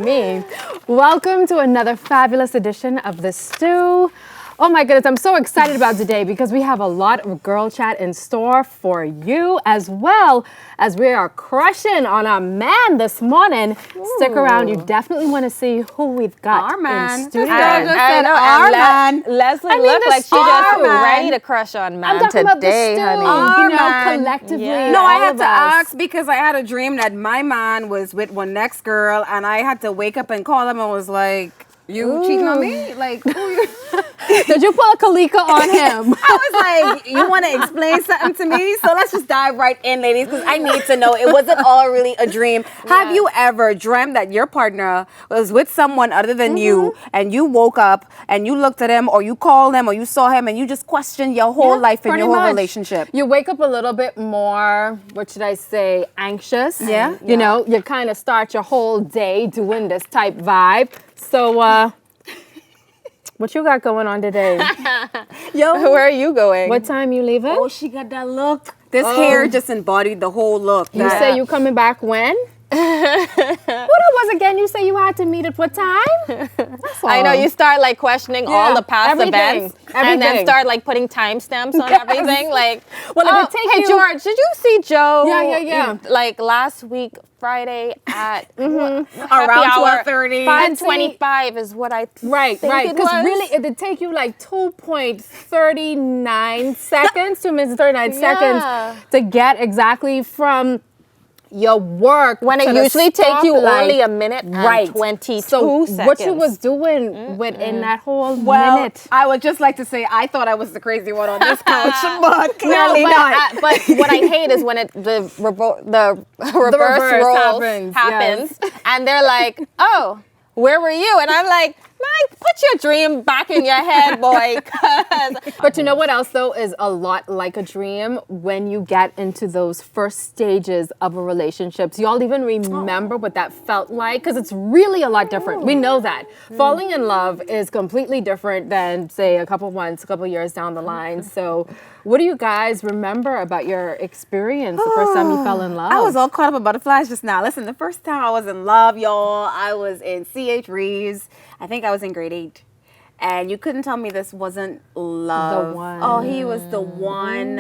me. Welcome to another fabulous edition of The Stew. Oh my goodness, I'm so excited about today because we have a lot of girl chat in store for you, as well as we are crushing on our man this morning. Ooh. Stick around, you definitely want to see who we've got our man. in studio. Our man. Leslie looked like she just ready to crush on man I'm talking today, about the stew, honey. you know, collectively. Yeah. No, I all had of to us. ask because I had a dream that my man was with one next girl, and I had to wake up and call him and was like, "You cheating on me? Like, who you?" Did you pull a Kalika on him? I was like, "You want to explain something to me?" So let's just dive right in, ladies, because I need to know. It wasn't all really a dream. Have you ever dreamt that your partner was with someone other than you, and you woke up and you looked at him, or you called him, or you saw him, and you just questioned your whole life and your whole relationship? You wake up a little bit more, what should I say, anxious. Yeah. You know, you kind of start your whole day doing this type vibe. So, what you got going on today? Yo, where are you going? What time you leaving? Oh, she got that look. This hair just embodied the whole look. You say you coming back when? What it was again? You say you had to meet at what time? I know you start like questioning all the past events, and then start like putting timestamps on everything. Like, well, hey George, did you see Joe? Yeah. Like last week, Friday at around 12:30, 5:25 is what I right. Because really, it would take you like 2.39 seconds, 2 minutes and 39 seconds to get exactly from your work when it usually takes you only a minute and 22 seconds. What you was doing within that whole minute? I would just like to say I thought I was the crazy one on this couch, but clearly not. But what I hate is when the reverse role happens, and they're like, "Oh, where were you?" And I'm like, "Man, put your dream back in your head, boy." But you know what else, though, is a lot like a dream when you get into those first stages of a relationship. Do y'all even remember what that felt like? Because it's really a lot different. We know that. Falling in love is completely different than, say, a couple years down the line. So what do you guys remember about your experience the first time you fell in love? I was all caught up in butterflies just now. Listen, the first time I was in love, y'all, I was in C.H. Reeves. I think I was in grade 8. And you couldn't tell me this wasn't love. The one. Oh, he was the one.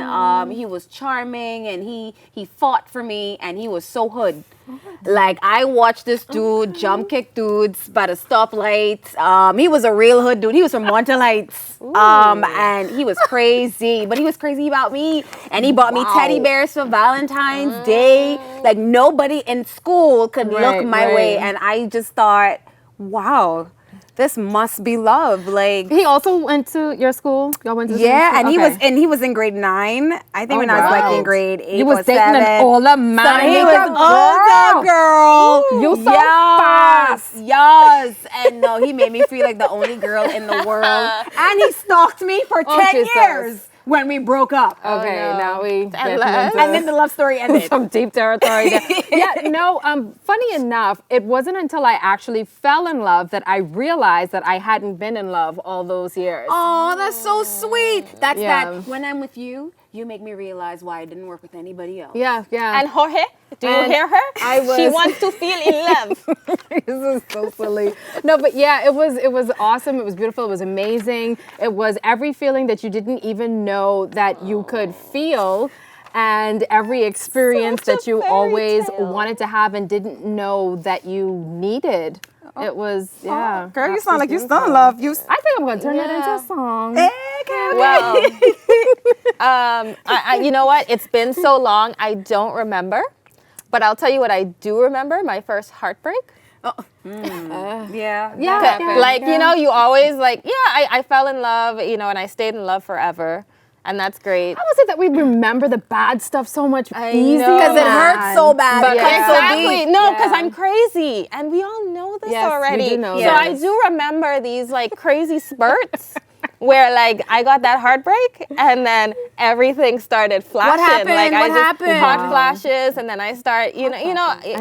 He was charming, and he fought for me, and he was so hood. Like, I watched this dude jump kick dudes by the stoplight. He was a real hood dude. He was from Montel Heights. And he was crazy. But he was crazy about me. And he bought me teddy bears for Valentine's Day. Like, nobody in school could look my way. And I just thought, wow, this must be love. Like, he also went to your school? Y'all went to the same school? And he was in grade 9. I think when I was like in grade 8 you was or dating 7. an older man. So he was older girl. You so fast. Yes. And no, he made me feel like the only girl in the world. And he stalked me for 10 years when we broke up. Okay, now we get and then the love story ended. Some deep territory. Funny enough, it wasn't until I actually fell in love that I realized that I hadn't been in love all those years. Oh, that's so sweet. That's that. When I'm with you, you make me realize why I didn't work with anybody else. Yeah. And Jorge, do you hear her? She wants to feel in love. This is so silly. No, but yeah, it was awesome. It was beautiful. It was amazing. It was every feeling that you didn't even know that you could feel, and every experience that you always wanted to have and didn't know that you needed. It was, girl, you sound like you're still in love. I think I'm going to turn that into a song. Well, you know what? It's been so long, I don't remember. But I'll tell you what I do remember, my first heartbreak. Yeah. Like, you know, you always like, I fell in love, you know, and I stayed in love forever. And that's great. How was it that we remember the bad stuff so much easier? Because it hurts so bad. But exactly. No, because I'm crazy. And we all know this already. We do know so I do remember these like crazy spurts where like I got that heartbreak and then everything started flashing. happened? Like What happened? hot flashes, and then I start, I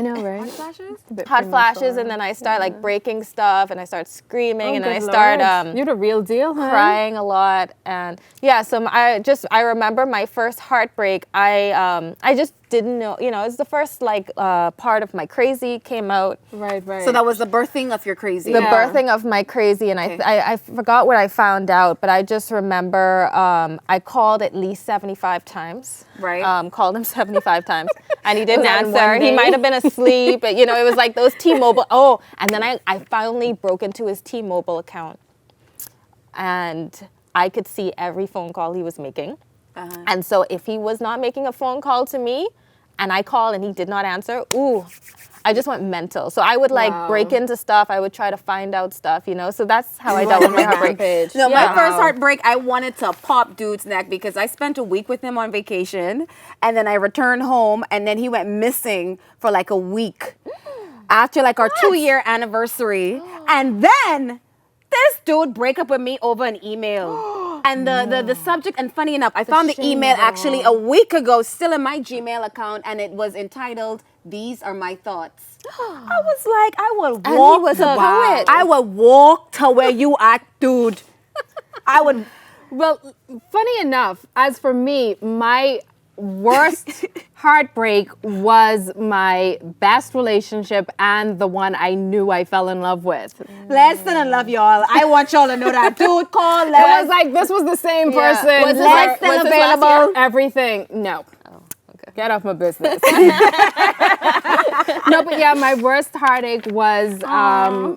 know, right? Hot flashes? hot flashes, and then I start like breaking stuff, and I start screaming, and then I Good start Lord. You're the real deal, huh? crying a lot, and yeah. So I remember my first heartbreak. I just didn't know. It's the first part of my crazy came out. Right. So that was the birthing of your crazy. The birthing of my crazy, and I forgot what I found out, but I just remember I called at least 75 times. Right. Called him 75 times, and he didn't Was that in answer. one He day? might have been asleep. But, it was like those T-Mobile. Oh, and then I finally broke into his T-Mobile account, and I could see every phone call he was making. And so if he was not making a phone call to me, and I called and he did not answer, I just went mental. So I would break into stuff. I would try to find out stuff, So that's how I dealt with my heartbreak. No, my first heartbreak, I wanted to pop dude's neck because I spent a week with him on vacation, and then I returned home, and then he went missing for like a week after like our 2-year anniversary, and then this dude break up with me over an email. And the subject, and funny enough, I found the email actually a week ago, still in my Gmail account, and it was entitled, "These Are My Thoughts." I was like, I would And walk he was to a poet. I would walk to where you at, dude. I would. Well, funny enough, as for me, my worst heartbreak was my best relationship and the one I knew I fell in love with. Less than in love, y'all. I want y'all to know that. Dude, call. It was like this was the same person. Was this Less than was this last available. Everything. No. Okay. Get off my business. No, but yeah, my worst heartache was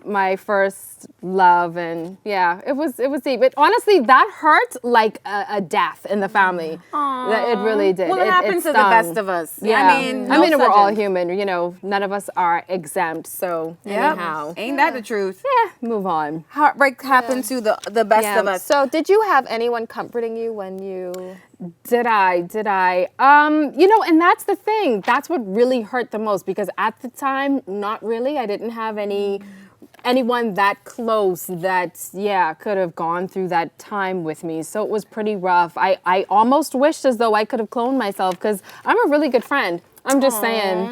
my first love, and yeah, it was deep. But honestly, that hurt like a death in the family. It really did. Well, it happens to the stung. best of us. Yeah, I mean, we're all Sudgin. human. None of us are exempt. So anyhow, Ain't that the truth? move on. Heartbreak happened to the best of us. So did you have anyone comforting you when you... Did I? And that's the thing. That's what really hurt the most, because at the time, not really. I didn't have anyone that close that, could have gone through that time with me. So it was pretty rough. I almost wished as though I could have cloned myself, because I'm a really good friend. I'm just saying,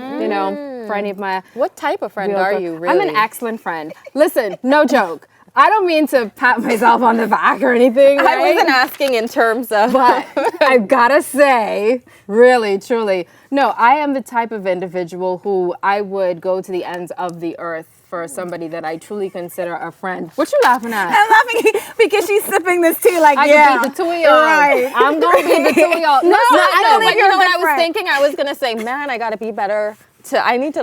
for any of my... What type of friend real are good- you, really? I'm an excellent friend. Listen, no joke. I don't mean to pat myself on the back or anything. I right? wasn't asking in terms of... But I've got to say, really, truly, no, I am the type of individual who I would go to the ends of the earth for somebody that I truly consider a friend. What you laughing at? I'm laughing because she's sipping this tea like, I can beat the two of y'all. Right. I'm going to beat the two of y'all. No, I don't know, think but you you're know a what good I was friend. thinking? I was going to say, man, I got to be better. I need to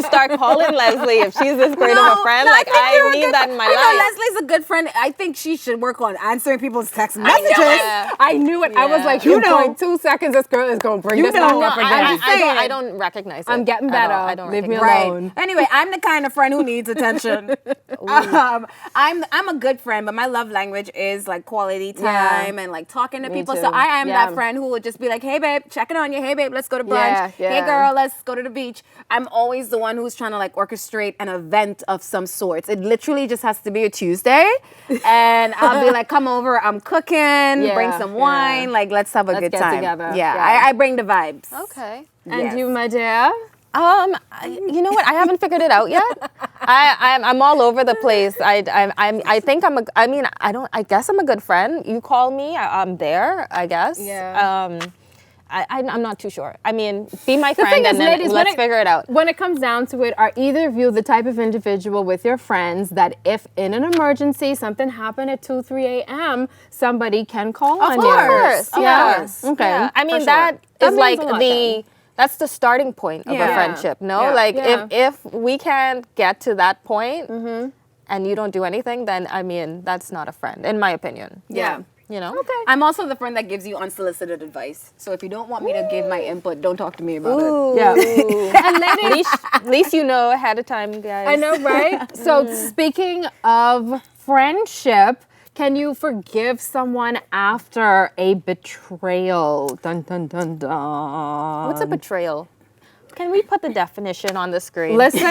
start calling Leslie if she's this great of a friend. I need that in my I know life. Leslie's a good friend. I think she should work on answering people's text messages. I knew it. I was like, You know. 2 seconds, this girl is going to bring You this know. back up again. I don't recognize it. I'm getting at all. better. I don't Leave me recognize it. alone. Anyway, I'm the kind of friend who needs attention. I'm a good friend, but my love language is like quality time and like talking to Me people. too. So I am Yeah. that friend who would just be like, "Hey babe, checking on you. Hey babe, let's go to brunch. Yeah, Hey yeah. girl, let's go to the beach." I'm always the one who's trying to like orchestrate an event of some sorts. It literally just has to be a Tuesday, and I'll be like, "Come over. I'm cooking. Bring some wine. Like let's have a good get time." together. Yeah, Yeah. I bring the vibes. Okay. And Yes. you, my dear? You know what? I haven't figured it out yet. I'm all over the place. I think I guess I'm a good friend. You call me, I'm there, I guess. Yeah. I'm not too sure. I mean, be my The friend thing is, and then ladies, let's figure it out. When it comes down to it, are either of you the type of individual with your friends that if in an emergency something happened at 2, 3 a.m., somebody can call on you? Of course. Yeah. Yes. Okay. Yeah. I mean, For that sure. is That like means a lot then. that's the starting point of a Yeah. friendship. No, Yeah. like Yeah. if we can't get to that point and you don't do anything, then I mean that's not a friend, in my opinion. Yeah. You know. Okay. I'm also the friend that gives you unsolicited advice. So if you don't want me to give my input, don't talk to me about it. Ooh. Yeah. And ladies, at least you know ahead of time, guys. I know, right? So speaking of friendship, can you forgive someone after a betrayal? Dun, dun, dun, dun. What's a betrayal? Can we put the definition on the screen? Listen,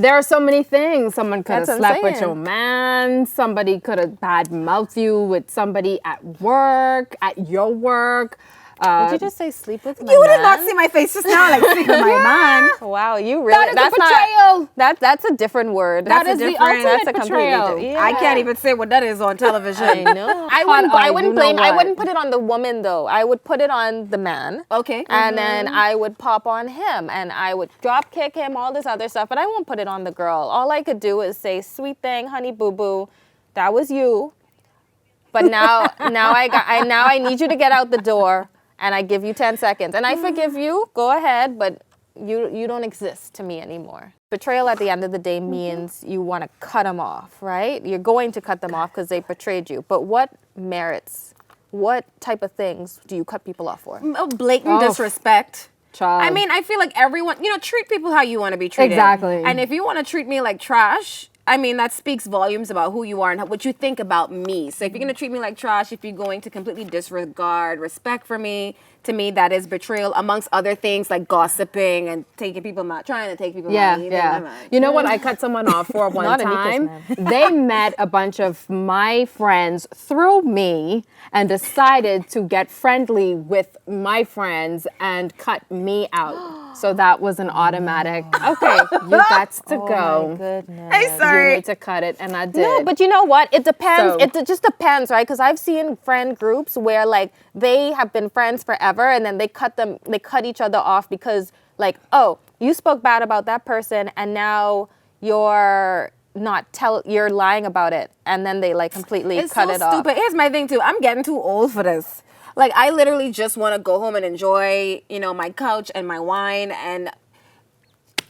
there are so many things. Someone could have That's what I'm slept with saying. your man. Somebody could have bad mouthed you with somebody at work, at your work. Did you just say sleep with my You man? did not see my face just now, like sleep with my man. Wow, you really. That is that's a betrayal. Not. That's a different word. That That's is a the different. ultimate That's a betrayal. completely. Yeah. I can't even say what that is on television. I know. I wouldn't blame. I wouldn't put it on the woman though. I would put it on the man. Okay. And then I would pop on him and I would drop kick him, all this other stuff. But I won't put it on the girl. All I could do is say, "Sweet thing, honey, boo boo, that was you." But now I need you to get out the door. And I give you 10 seconds. And I forgive you, go ahead, but you don't exist to me anymore. Betrayal at the end of the day means you want to cut them off, right? You're going to cut them off because they betrayed you. But what type of things do you cut people off for? Blatant disrespect. Child. I mean, I feel like everyone, treat people how you want to be treated. Exactly. And if you want to treat me like trash, I mean, that speaks volumes about who you are and what you think about me. So if you're going to treat me like trash, if you're going to completely disregard respect for me, to me, that is betrayal, amongst other things like gossiping and taking people trying to take people money. You know what I cut someone off for one Not time? Anika's They met a bunch of my friends through me and decided to get friendly with my friends and cut me out. So that was an automatic, okay, you got to go. Oh my goodness. Hey, sorry. You need to cut it, and I did. No, but you know what? It depends. So- It just depends, right? Because I've seen friend groups where like they have been friends forever, and then they cut each other off because like, oh, you spoke bad about that person, and now you're you're lying about it, and then they like completely It's cut so it off. stupid. Here's my thing too. I'm getting too old for this. Like I literally just want to go home and enjoy, my couch and my wine, and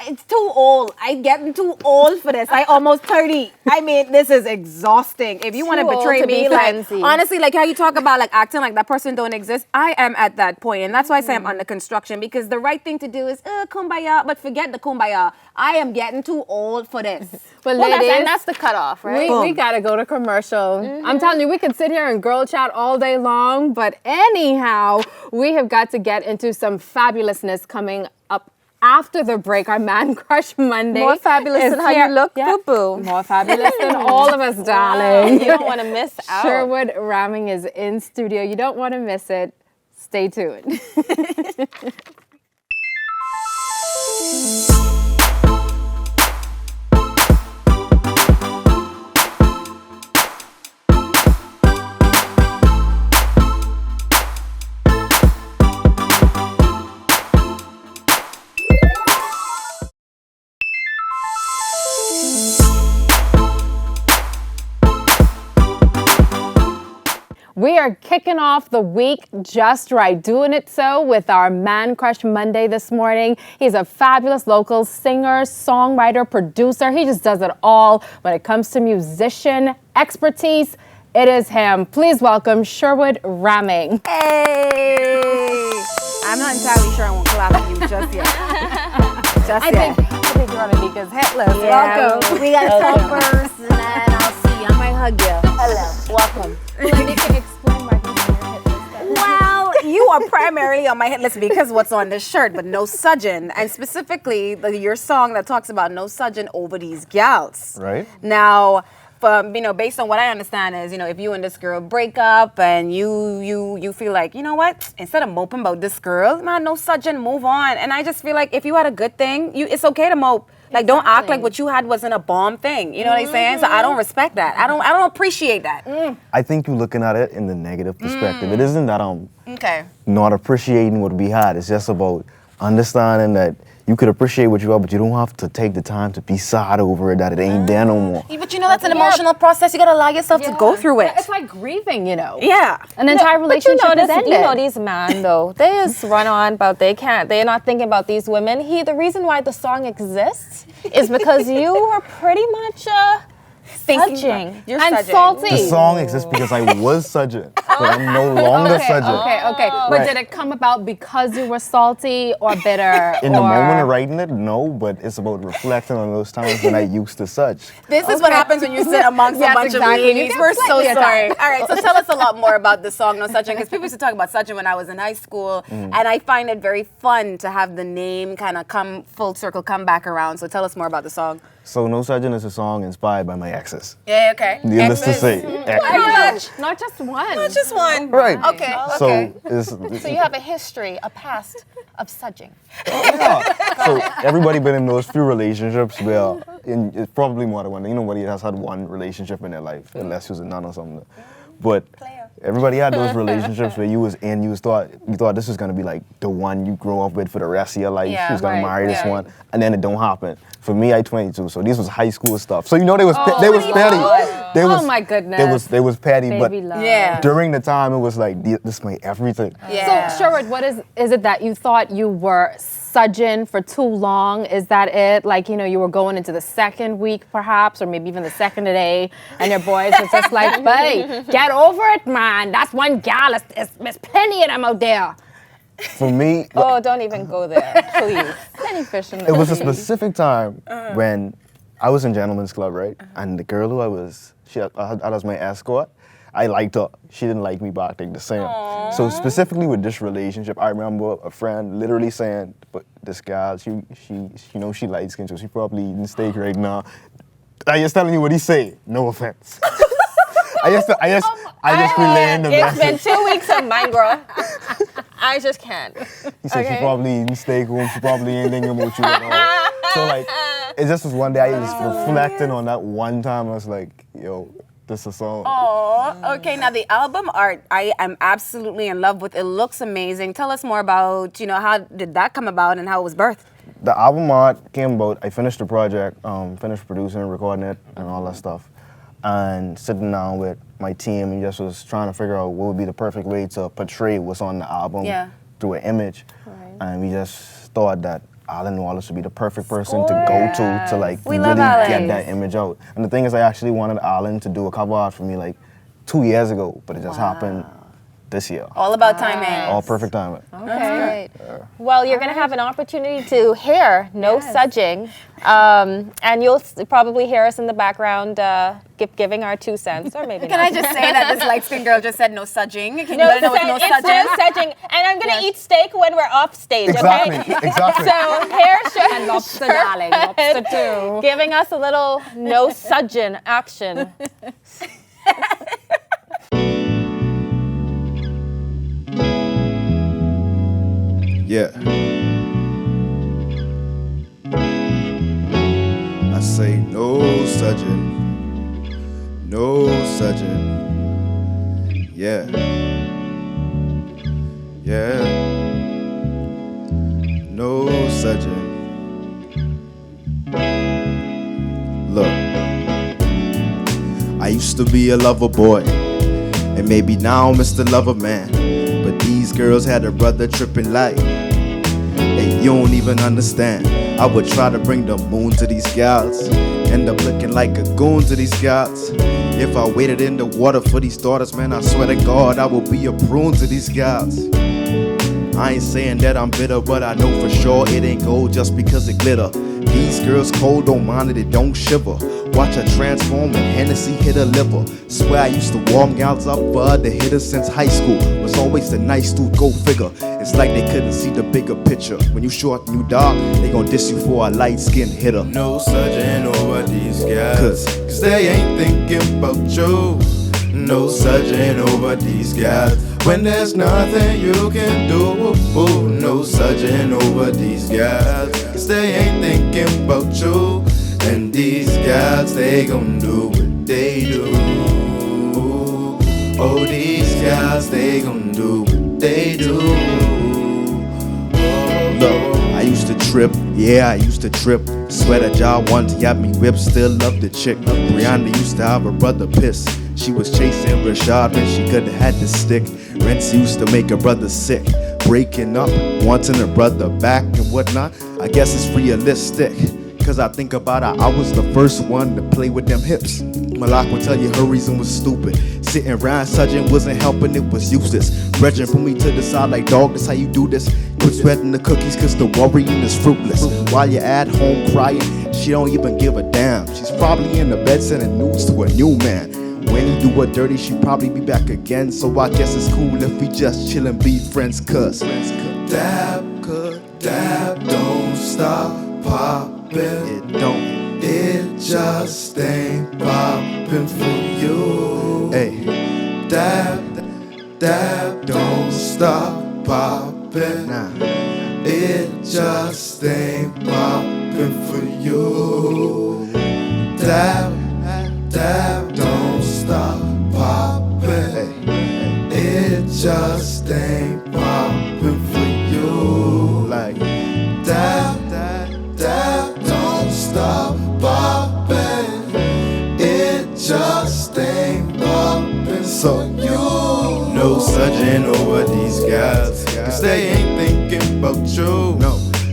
it's too old. I'm getting too old for this. I almost 30. I mean, this is exhausting. If you want to Too old betray to me, be like fancy. honestly, like how you talk about like acting like that person don't exist, I am at that point, and that's why I say I'm under construction, because the right thing to do is kumbaya, but forget the kumbaya. I am getting too old for this. But Well, ladies, that's the cutoff, right? we gotta go to commercial. I'm telling you, we could sit here and girl chat all day long, but anyhow, we have got to get into some fabulousness coming up after the break. Our Man Crush Monday. More fabulous is than how here. you look, Yeah. boo-boo. More fabulous than all of us, darling. You don't want to miss out. Sherwood Rahming is in studio. You don't want to miss it. Stay tuned. We are kicking off the week just right, doing it so with our Man Crush Monday this morning. He's a fabulous local singer, songwriter, producer. He just does it all when it comes to musician expertise. It is him. Please welcome Sherwood Rahming. Hey, I'm not entirely sure I won't clap at you just yet. I think you're on Anika's hit list. Welcome. We gotta talk first, and then I'll see you. I might hug you. Hello. Welcome. Anika, explain why he's on your hit list. Well, you are primarily on my hit list because what's on this shirt, but no Sudgin, and specifically your song that talks about no Sudgin over these gals. Right. Now, based on what I understand is, if you and this girl break up and you feel like, you know what, instead of moping about this girl, man, no Sudgin, move on. And I just feel like if you had a good thing, it's okay to mope. Like, don't act like what you had wasn't a bomb thing. You know what I'm saying? So I don't respect that. I don't appreciate that. I think you're looking at it in the negative perspective. It isn't that I'm Okay. not appreciating what we had. It's just about understanding that you could appreciate what you are, but you don't have to take the time to be sad over it, that it ain't there no more. But that's an emotional process. You gotta allow yourself to go through it. It's like grieving, Yeah. An entire relationship But is ended. these men though, they just run on about they're not thinking about these women. The reason why the song exists is because you were pretty much Sudging. You're And Sudging. salty. The song exists because I was Sudgin. but I'm no longer Sudgin. Okay. But Right. did it come about because you were salty or bitter? In the moment of writing it, no, but it's about reflecting on those times when I used to Sudge. This is what happens when you sit amongst Yes, a bunch exactly. of You ladies. get We're so slightly sorry. attacked. All right, so tell us a lot more about the song No Sudgin, because people used to talk about Sudgin when I was in high school, and I find it very fun to have the name kind of come full circle, come back around. So tell us more about the song. So No Sudgin is a song inspired by my exes. Yeah, okay. Needless to say, exes. Not just one. Not just one. Right. Okay. So, So you have a history, a past of Sudging. so everybody been in those few relationships where, it's probably more than one. Nobody has had one relationship in their life, unless you was a nun or something. But everybody had those relationships where you thought this was gonna be like the one you grow up with for the rest of your life. Yeah, You was gonna right, marry this yeah. one, and then it don't happen. For me, I 22, so these was high school stuff. So they was Oh they was my petty. God. They was, Oh my goodness. They was petty, Baby but love. Yeah. during the time it was like this is my everything. Yeah. So, Sherwood, what is it that you thought you were Sudgin for too long? Is that it? Like, you were going into the second week perhaps, or maybe even the second day, and your boys was just like, hey, get over it, man. That's one gal. It's plenty of them out there. For me, Oh, don't even go there, please. Plenty fish in the it was a sea. specific time when I was in Gentleman's Club, right? And the girl who I had as my escort, I liked her. She didn't like me back then the same. So specifically with this relationship, I remember a friend literally saying, "But this gal, she she light skin, so she probably eating steak right now." I just telling you what he say. No offense. I just relaying the It's been message. 2 weeks of mine, girl. I just can't. He said she Okay. probably eating steak home. She probably ain't thinking about you at all. So like, it just was one day I was reflecting on that one time. I was like, yo, this is a song. Oh, okay. Now the album art, I am absolutely in love with. It looks amazing. Tell us more about, how did that come about and how it was birthed? The album art came about, I finished the project, finished producing and recording it and all that stuff. And sitting down with my team and just was trying to figure out what would be the perfect way to portray what's on the album through an image. Right. And we just thought that Alan Wallace would be the perfect person to go to like We really love Alan. get that image out. And the thing is, I actually wanted Alan to do a cover art for me like 2 years ago, but it just happened this year. All about timing. All perfect timing. Okay. Well, you're going to have an opportunity to hear No Sudging, and you'll probably hear us in the background giving our 2 cents, or maybe Can not. I just say that this light-skinned girl just said no sudging? Can you No, let her know it's no it's sudging? No Sudging, and I'm going to eat steak when we're off stage, Exactly, okay? exactly. So here's And lobster, darling. Lobster too. giving us a little No Sudging action. Yeah. I say no Sudgin, no Sudgin. Yeah. Yeah. No Sudgin. Look, I used to be a lover boy, and maybe now I'm Mr. Lover Man. But these girls had a brother tripping like, hey, you don't even understand. I would try to bring the moon to these gals, end up looking like a goon to these gals. If I waited in the water for these daughters, man, I swear to God, I will be a prune to these gals. I ain't saying that I'm bitter, but I know for sure it ain't gold just because it glitter. These girls cold, don't mind it, it don't shiver. Watch her transform and Hennessy hit her liver. Swear I used to warm gals up for her to hit her since high school. Was always the nice dude, go figure. It's like they couldn't see the bigger picture. When you short and you dark, they gon' diss you for a light-skinned hitter. No Sudgin over these guys, cause they ain't thinking about you. No Sudgin over these guys, when there's nothing you can do. No Sudgin over these guys, cause they ain't thinking about you. And these guys, they gon' do what they do. Oh, these guys, they gon' do what they do. Look, I used to trip, yeah, I used to trip. Swear that y'all wanted to got me whipped, still love the chick. Brianna used to have her brother pissed. She was chasing Rashad when she could've had the stick. Rents used to make her brother sick. Breaking up, wanting her brother back and whatnot. I guess it's realistic. Cause I think about it, I was the first one to play with them hips. Malak would tell you her reason was stupid. Sitting around Sudgin wasn't helping, it was useless. Brethren put me to the side like, dog, this how you do this. Quit sweating the cookies cause the worrying is fruitless. While you're at home crying, she don't even give a damn. She's probably in the bed sending news to a new man. When you do her dirty, she'll probably be back again. So I guess it's cool if we just chill and be friends, cuz Dab, dab, don't stop poppin'. It just ain't poppin' for you. Hey, Dab, dab, don't stop poppin'. nah. It just ain't poppin' for you. Dab, dab, don't stop poppin'. It just ain't poppin' for you. Like, Dab, dab, don't stop poppin'. It just ain't poppin' for you. No Sudgin over these guys, cause they ain't thinking about you.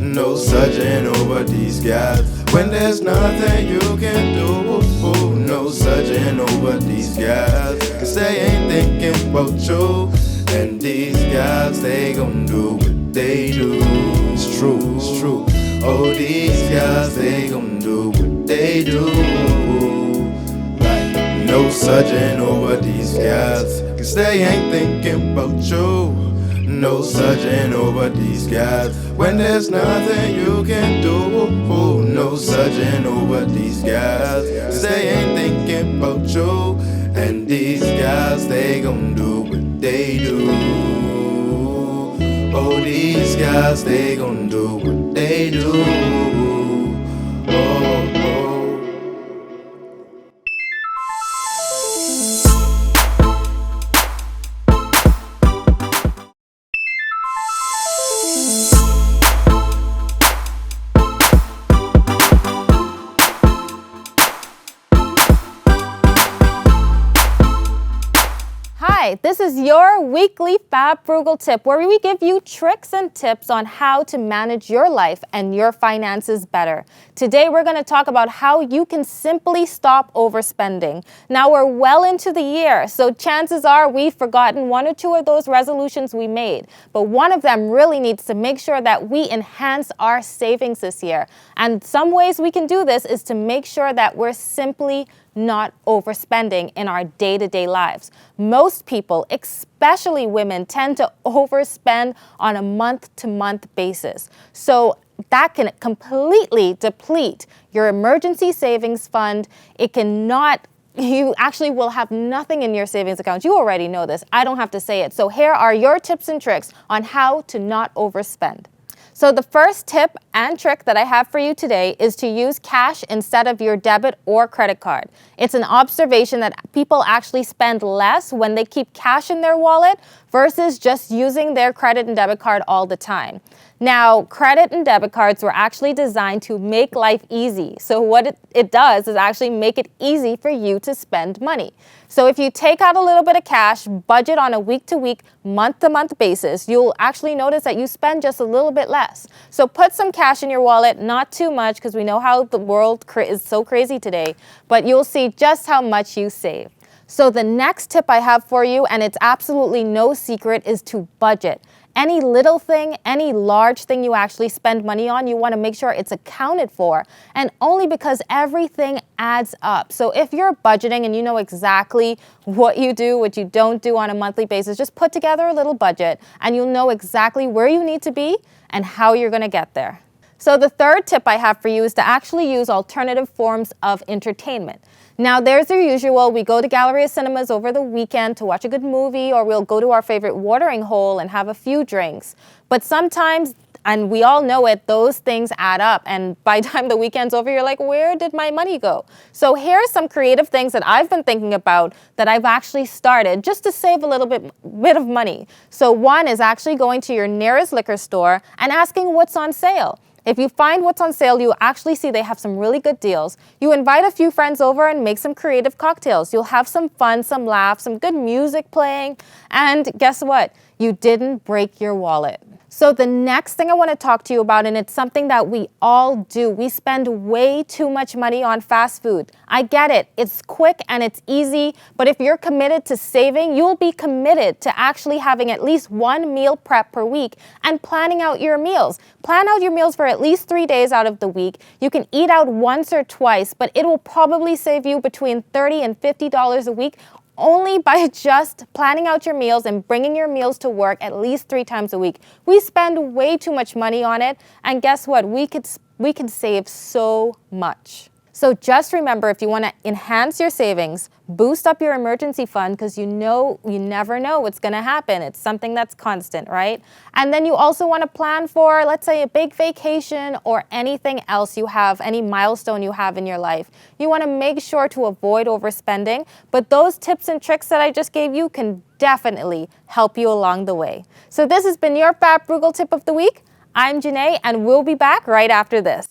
No Sudgin over these guys, when there's nothing you can do. No Sudgin over these guys, cause they ain't thinking about you. And these guys, they gon' do what they do. it's true, it's true. Oh, these guys, they gon' do what they do. Like, no Sudgin over these guys, cause they ain't thinking about you. No Sudgin over these guys, when there's nothing you can do. No Sudgin over these guys, cause they ain't thinking about you. And these guys, they gon' do what they do. Oh, these guys, they gon' do what they do. Oh, oh. Hi, this is your weekly Fab Frugal Tip, where we give you tricks and tips on how to manage your life and your finances better. Today, we're going to talk about how you can simply stop overspending. Now, we're well into the year, so chances are we've forgotten one or two of those resolutions we made. But one of them really needs to make sure that we enhance our savings this year. And some ways we can do this is to make sure that we're simply not overspending in our day-to-day lives. Most people, especially women, tend to overspend on a month-to-month basis. So that can completely deplete your emergency savings fund. You actually will have nothing in your savings account. You already know this. I don't have to say it. So here are your tips and tricks on how to not overspend. So the first tip and trick that I have for you today is to use cash instead of your debit or credit card. It's an observation that people actually spend less when they keep cash in their wallet versus just using their credit and debit card all the time. Now, credit and debit cards were actually designed to make life easy. So what it does is actually make it easy for you to spend money. So if you take out a little bit of cash, budget on a week-to-week, month-to-month basis, you'll actually notice that you spend just a little bit less. So put some cash in your wallet, not too much, because we know how the world is so crazy today, but you'll see just how much you save. So the next tip I have for you, and it's absolutely no secret, is to budget. Any little thing, any large thing you actually spend money on, you want to make sure it's accounted for, and only because everything adds up. So if you're budgeting and you know exactly what you do, what you don't do on a monthly basis, just put together a little budget and you'll know exactly where you need to be and how you're going to get there. So the third tip I have for you is to actually use alternative forms of entertainment. Now, there's the usual. We go to Galleria Cinemas over the weekend to watch a good movie, or we'll go to our favorite watering hole and have a few drinks. But sometimes, and we all know it, those things add up. And by the time the weekend's over, you're like, where did my money go? So here are some creative things that I've been thinking about that I've actually started just to save a little bit of money. So one is actually going to your nearest liquor store and asking what's on sale. If you find what's on sale, you actually see they have some really good deals. You invite a few friends over and make some creative cocktails. You'll have some fun, some laughs, some good music playing. And guess what? You didn't break your wallet. So the next thing I want to talk to you about, and it's something that we all do, we spend way too much money on fast food. I get it. It's quick and it's easy, but if you're committed to saving, you'll be committed to actually having at least one meal prep per week and planning out your meals. Plan out your meals for at least 3 days out of the week. You can eat out once or twice, but it will probably save you between $30 and $50 a week only by just planning out your meals and bringing your meals to work at least 3 times a week. We spend way too much money on it, and guess what? We could save so much. So just remember, if you want to enhance your savings, boost up your emergency fund, because you never know what's going to happen. It's something that's constant, right? And then you also want to plan for, let's say, a big vacation or anything else you have, any milestone you have in your life. You want to make sure to avoid overspending, but those tips and tricks that I just gave you can definitely help you along the way. So this has been your Fat Frugal Tip of the Week. I'm Janae, and we'll be back right after this.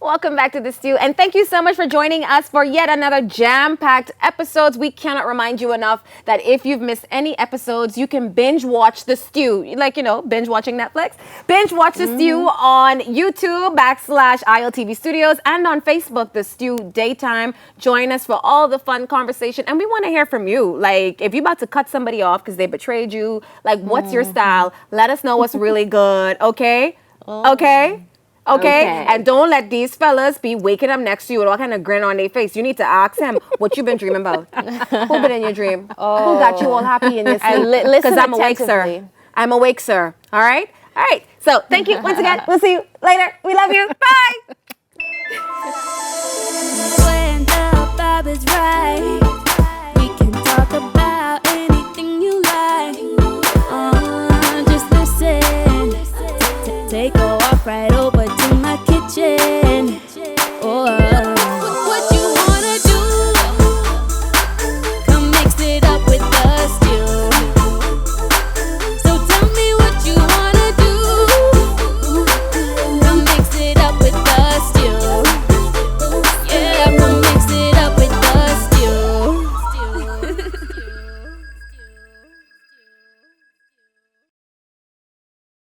Welcome back to The Stew, and thank you so much for joining us for yet another jam-packed episodes. We cannot remind you enough that if you've missed any episodes, you can binge watch The Stew, like, binge watching Netflix. Binge watch The Stew on YouTube /ILTV Studios and on Facebook, The Stew Daytime. Join us for all the fun conversation, and we want to hear from you. Like, if you're about to cut somebody off because they betrayed you, like, what's your style? Let us know what's really good, okay? Okay? And don't let these fellas be waking up next to you with all kind of grin on their face. You need to ask him what you've been dreaming about. Who been in your dream? Who got you all happy in your sleep? Listen I'm awake, sir. I'm awake, sir. All right? All right. So thank you once again. We'll see you later. We love you. Bye. When the vibe is right.